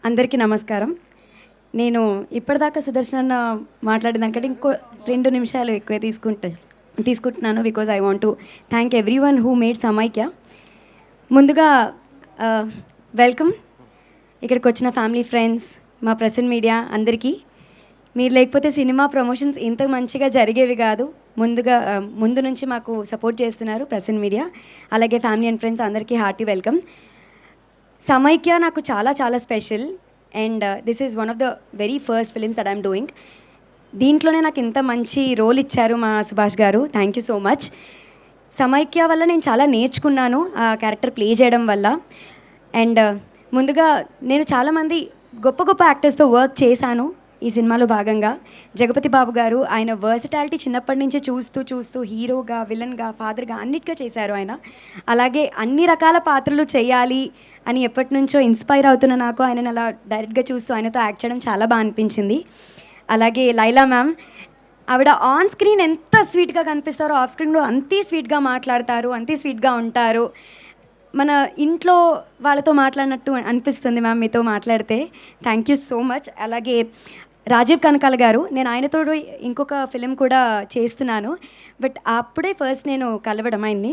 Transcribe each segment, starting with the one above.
అందరికీ నమస్కారం. నేను ఇప్పటిదాకా సుదర్శన్ అన్న మాట్లాడిన దానికంటే ఇంకో 2 నిమిషాలు ఎక్కువే తీసుకుంటున్నాను. Because I want to thank everyone who made సమైక్య. ముందుగా వెల్కమ్ ఇక్కడికి వచ్చిన ఫ్యామిలీ, ఫ్రెండ్స్, మా ప్రెసెంట్ మీడియా అందరికీ. మీరు లేకపోతే సినిమా ప్రమోషన్స్ ఇంత మంచిగా జరిగేవి కాదు. ముందు నుంచి మాకు సపోర్ట్ చేస్తున్నారు ప్రెసెంట్ మీడియా, అలాగే ఫ్యామిలీ అండ్ ఫ్రెండ్స్ అందరికీ హార్టీ వెల్కమ్. సమైక్య నాకు చాలా చాలా special and this is one of the very first films that I'm doing. దీంట్లోనే నాకు ఇంత మంచి రోల్ ఇచ్చారు మా సుభాష్ గారు. Thank you so much. సమైక్య వల్ల నేను చాలా నేర్చుకున్నాను ఆ క్యారెక్టర్ ప్లే చేయడం వల్ల. అండ్ ముందుగా నేను చాలామంది గొప్ప గొప్ప యాక్టర్స్తో వర్క్ చేశాను ఈ సినిమాలో భాగంగా. జగపతి బాబు గారు, ఆయన వర్సిటాలిటీ చిన్నప్పటి నుంచి చూస్తూ హీరోగా, విలన్గా, ఫాదర్గా అన్నిటిగా చేశారు ఆయన. అలాగే అన్ని రకాల పాత్రలు చేయాలి అని ఎప్పటి నుంచో ఇన్స్పైర్ అవుతున్న నాకు ఆయనను అలా డైరెక్ట్గా చూస్తూ ఆయనతో యాక్ట్ చేయడం చాలా బాగా అనిపించింది. అలాగే లైలా మ్యామ్, ఆవిడ ఆన్ స్క్రీన్ ఎంత స్వీట్గా కనిపిస్తారో ఆఫ్ స్క్రీన్లో అంతే స్వీట్గా మాట్లాడతారు, అంతే స్వీట్గా ఉంటారు. మన ఇంట్లో వాళ్ళతో మాట్లాడినట్టు అనిపిస్తుంది మ్యామ్ మీతో మాట్లాడితే. Thank you so much. అలాగే రాజీవ్ కనకాల గారు, నేను ఆయనతో ఇంకొక ఫిలిం కూడా చేస్తున్నాను. బట్ అప్పుడే ఫస్ట్ నేను కలవడం ఆయన్ని.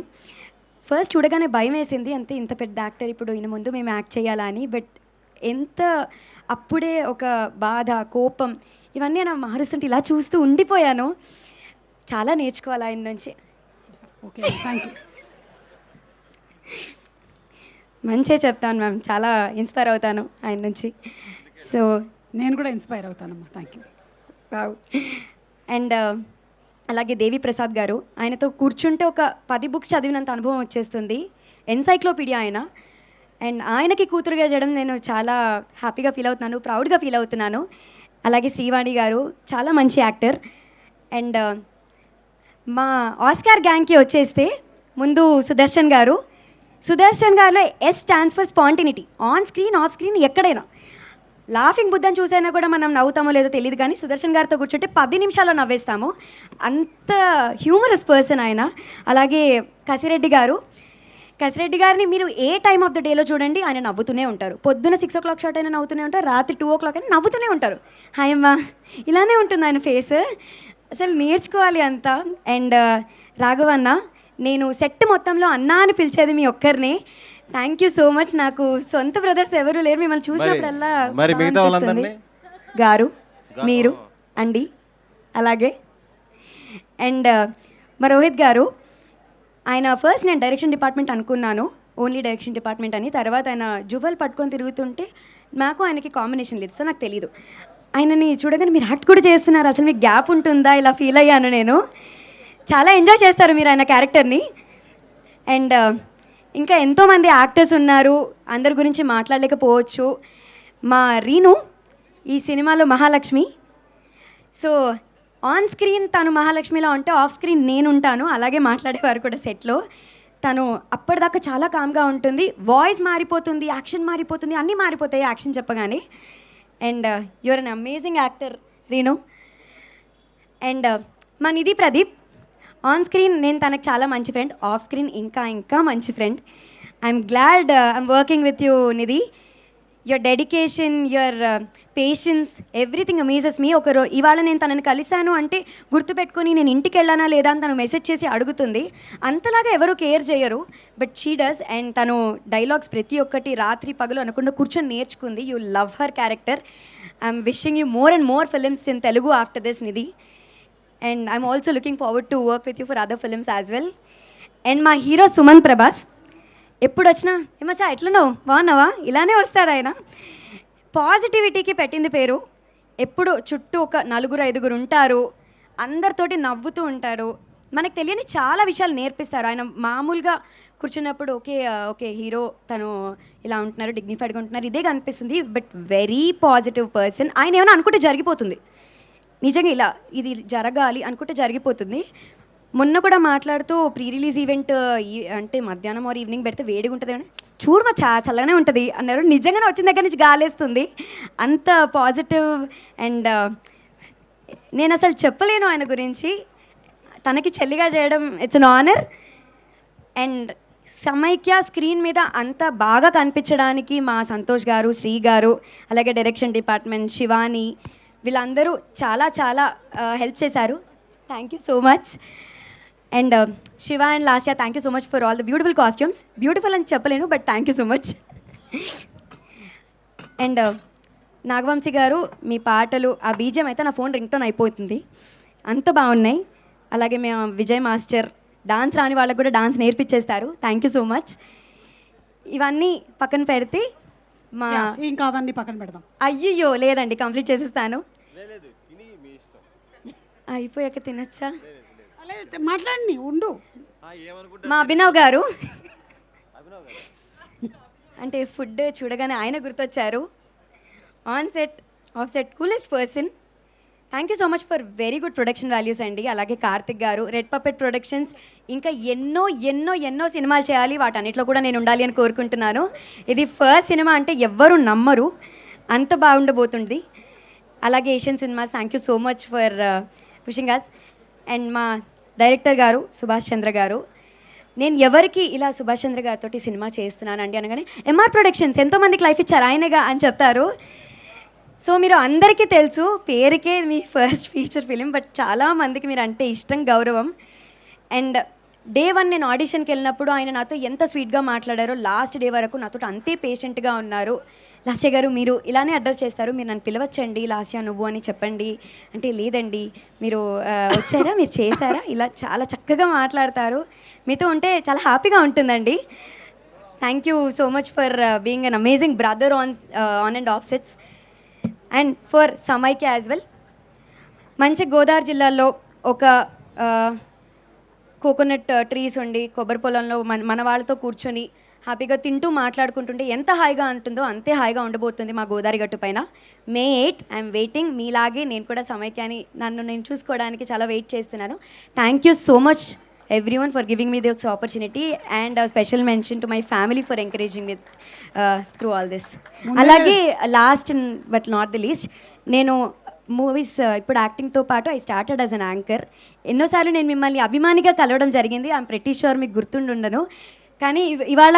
ఫస్ట్ చూడగానే భయం వేసింది, అంతే ఇంత పెద్ద యాక్టర్ ఇప్పుడు ఈయన ముందు మేము యాక్ట్ చేయాలా అని. బట్ ఎంత అప్పుడే ఒక బాధ, కోపం ఇవన్నీ నా మారుస్తుంటే ఇలా చూస్తూ ఉండిపోయాను. చాలా నేర్చుకోవాలి ఆయన నుంచి. Okay, thank you. మంచిగా చెప్తాను మ్యామ్, చాలా ఇన్స్పైర్ అవుతాను ఆయన నుంచి. సో నేను కూడా ఇన్స్పైర్ అవుతానమ్మా. Thank you. వావ్. అండ్ అలాగే దేవి ప్రసాద్ గారు, ఆయనతో కూర్చుంటే ఒక 10 బుక్స్ చదివినంత అనుభవం వచ్చేస్తుంది. ఎన్సైక్లోపీడియా ఆయన. అండ్ ఆయనకి కూతురుగా చేయడం నేను చాలా హ్యాపీగా ఫీల్ అవుతున్నాను, ప్రౌడ్గా ఫీల్ అవుతున్నాను. అలాగే శ్రీవాణి గారు చాలా మంచి యాక్టర్. అండ్ మా ఆస్కార్ గ్యాంగ్కి వచ్చేస్తే ముందు సుదర్శన్ గారు. సుదర్శన్ గారిలో yes stands for spontaneity. On screen, off screen, ఎక్కడైనా లాఫింగ్ బుద్ధని చూసైనా కూడా మనం నవ్వుతామో లేదో తెలియదు, కానీ సుదర్శన్ గారితో కూర్చుంటే 10 నిమిషాల్లో నవ్వేస్తాము. అంత హ్యూమరస్ పర్సన్ ఆయన. అలాగే కసిరెడ్డి గారిని మీరు ఏ టైమ్ ఆఫ్ ద డేలో చూడండి ఆయన నవ్వుతూనే ఉంటారు. పొద్దున 6 o'clock షాట్ అయినా నవ్వుతూనే ఉంటారు, రాత్రి 2 o'clock అయినా నవ్వుతూనే ఉంటారు. హాయ్ అమ్మా, ఇలానే ఉంటుంది ఆయన ఫేస్. అసలు నేర్చుకోవాలి అంతా. అండ్ రాఘవన్న, నేను సెట్ మొత్తంలో అన్నా అని పిలిచేది మీ ఒక్కరిని. Thank you so much. నాకు సొంత బ్రదర్స్ ఎవరు లేరు, మిమ్మల్ని చూసినప్పుడల్లా గారు, మీరు అండి. అలాగే అండ్ మా రోహిత్ గారు, ఆయన ఫస్ట్ నేను డైరెక్షన్ డిపార్ట్మెంట్ అనుకున్నాను, ఓన్లీ డైరెక్షన్ డిపార్ట్మెంట్ అని. తర్వాత ఆయన జువల్ పట్టుకొని తిరుగుతుంటే నాకు ఆయనకి కాంబినేషన్ లేదు, సో నాకు తెలీదు. ఆయనని చూడగానే మీరు యాక్ట్ కూడా చేస్తున్నారు, అసలు మీకు గ్యాప్ ఉంటుందా, ఇలా ఫీల్ అయ్యాను నేను. చాలా ఎంజాయ్ చేస్తారు మీరు ఆయన క్యారెక్టర్ని. అండ్ ఇంకా ఎంతోమంది యాక్టర్స్ ఉన్నారు, అందరి గురించి మాట్లాడలేకపోవచ్చు. మా రీను ఈ సినిమాలో మహాలక్ష్మి. సో ఆన్ స్క్రీన్ తను మహాలక్ష్మిలా ఉంటే ఆఫ్ స్క్రీన్ నేను ఉంటాను. అలాగే మాట్లాడేవారు కూడా సెట్లో. తను అప్పటిదాకా చాలా కామ్గా ఉంటుంది, వాయిస్ మారిపోతుంది, యాక్షన్ మారిపోతుంది, అన్నీ మారిపోతాయి యాక్షన్ చెప్పగానే. And your an amazing actor Reenu. And మా నిధి ప్రదీప్, ఆన్ స్క్రీన్ నేను తనకు చాలా మంచి ఫ్రెండ్, ఆఫ్ స్క్రీన్ ఇంకా మంచి friend. I'm glad I'm working with you Nidhi. Your dedication, your patience, everything amazes me. ఇవాళ నేను తనని కలిశాను అంటే గుర్తుపెట్టుకొని నేను ఇంటికి వెళ్ళానా లేదా అని తను మెసేజ్ చేసి అడుగుతుంది. అంతలాగా ఎవరు కేర్ చేయరు, బట్ షీ డస్. అండ్ తను డైలాగ్స్ ప్రతి ఒక్కటి రాత్రి పగలు అనకుండా కూర్చొని నేర్చుకుంది. You love her character. I'm wishing you more and more films in Telugu after this Nidhi. And I'm also looking forward to work with you for other films as well. And మా hero Suman Prabhas, ఎప్పుడు వచ్చినా ఏమచ్చా ఎట్లున్నావు, బాగున్నావా, ఇలానే వస్తాడు ఆయన. పాజిటివిటీకి పెట్టింది పేరు. ఎప్పుడు చుట్టూ ఒక 4-5 ఉంటారు, అందరితోటి నవ్వుతూ ఉంటాడు. మనకు తెలియని చాలా విషయాలు నేర్పిస్తారు ఆయన. మామూలుగా కూర్చున్నప్పుడు ఓకే హీరో తను ఇలా ఉంటున్నారు, డిగ్నిఫైడ్గా ఉంటున్నారు, ఇదే కనిపిస్తుంది. But very positive person. ఆయన ఏమైనా అనుకుంటే జరిగిపోతుంది, నిజంగా ఇలా ఇది జరగాలి అనుకుంటే జరిగిపోతుంది. మొన్న కూడా మాట్లాడుతూ ప్రీ రిలీజ్ ఈవెంట్ అంటే మధ్యాహ్నం ఆర్ ఈవినింగ్ పెడితే వేడిగా ఉంటుంది అని, చూడమా చల్లగానే ఉంటుంది అన్నారు. నిజంగానే వచ్చిన దగ్గర నుంచి గాలేస్తుంది, అంత పాజిటివ్. అండ్ నేను అసలు చెప్పలేను ఆయన గురించి. తనకి చెల్లిగా చేయడం ఇట్స్ అన్ ఆనర్. అండ్ సమైక్య స్క్రీన్ మీద అంత బాగా కనిపించడానికి మా సంతోష్ గారు, శ్రీ గారు, అలాగే డైరెక్షన్ డిపార్ట్మెంట్ శివాని వీళ్ళందరూ చాలా చాలా హెల్ప్ చేశారు. Thank you so much. And Shiva and Lasya, thank you so much for all the beautiful costumes. Beautiful అని చెప్పలేను, but thank you so much. And Nagavamshi గారు, మీ పాటలు, ఆ బీజం అయితే నా ఫోన్ రింగ్టోన్ అయిపోతుంది, అంత బాగున్నాయి. అలాగే మేము విజయ్ మాస్టర్, డాన్స్ రాని వాళ్ళకు కూడా డాన్స్ నేర్పించేస్తారు. Thank you so much. ఇవన్నీ పక్కన పెడితే మా ఇంకా అవన్నీ పక్కన పెడదాం. అయ్యయ్యో లేదండి, కంప్లీట్ చేసేస్తాను. అయిపోయాక తినచ్చా? మాట్లాడండి, ఉండు. మా అభినవ్ గారు అంటే ఫుడ్ చూడగానే ఆయన గుర్తొచ్చారు. On set, off set, coolest person. Thank you so much for very good production values అండి. అలాగే కార్తిక్ గారు, రెడ్ పపెట్ ప్రొడక్షన్స్, ఇంకా ఎన్నో ఎన్నో ఎన్నో సినిమాలు చేయాలి, వాటన్నిటిలో కూడా నేను ఉండాలి అని కోరుకుంటున్నాను. ఇది ఫస్ట్ సినిమా అంటే ఎవ్వరూ నమ్మరు, అంత బాగుండబోతుంది. అలాగే Asian cinemas, thank you so much for pushing us. And మా డైరెక్టర్ గారు సుభాష్ చంద్ర గారు, నేను ఎవరికి ఇలా సుభాష్ చంద్ర గారితో సినిమా చేస్తున్నానండి అనగానే ఎంఆర్ ప్రొడక్షన్స్ ఎంతోమందికి లైఫ్ ఇచ్చారు ఆయనగా అని చెప్తారు. సో మీరు అందరికీ తెలుసు, పేరుకే మీ ఫస్ట్ ఫీచర్ ఫిలిం, బట్ చాలామందికి మీరు అంటే ఇష్టం, గౌరవం. అండ్ డే 1 నేను ఆడిషన్కి వెళ్ళినప్పుడు ఆయన నాతో ఎంత స్వీట్గా మాట్లాడారో, లాస్ట్ డే వరకు నాతో అంతే పేషెంట్గా ఉన్నారు. లాస్య గారు మీరు ఇలానే అడ్రస్ చేస్తారు, మీరు నన్ను పిలవచ్చండి లాస్య నువ్వు అని చెప్పండి అంటే, లేదండి మీరు వచ్చారా, మీరు చేశారా, ఇలా చాలా చక్కగా మాట్లాడతారు. మీతో ఉంటే చాలా హ్యాపీగా ఉంటుందండి. Thank you so much for being an amazing brother on and of sets. And for సమైక్య యాజ్ వెల్. మంచి గోదావరి జిల్లాలో ఒక కోకోనట్ ట్రీస్ ఉండి, కొబ్బరి పొలంలో మన వాళ్ళతో కూర్చొని హ్యాపీగా తింటూ మాట్లాడుకుంటుంటే ఎంత హాయిగా ఉంటుందో అంతే హాయిగా ఉండబోతుంది మా గోదావరి గట్టు పైన. May 8 I'm waiting. మీలాగే నేను కూడా సమైక్యాని నన్ను నేను చూసుకోవడానికి చాలా వెయిట్ చేస్తున్నాను. Thank you so much everyone for giving me this opportunity, and a special mention to my family for encouraging me through all this. అలాగే last but not the least, నేను మూవీస్ ఇప్పుడు యాక్టింగ్తో పాటు I started as an anchor. ఎన్నోసార్లు నేను మిమ్మల్ని అభిమానిగా కలవడం జరిగింది. ఐఎమ్ ప్రెటీ షూర్ మీకు గుర్తుండుండను. కానీ ఇవాళ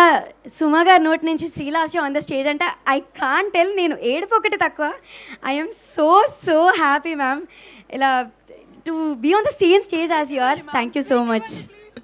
సుమ గారి నోటి నుంచి శ్రీలాస్య ఆన్ ద స్టేజ్ అంటే ఐ కాంట్ టెల్, నేను ఏడుపు ఒకటి తక్కువ. ఐఎమ్ సో హ్యాపీ మ్యామ్, ఇలా to be on the same stage as yours. Thank you so much.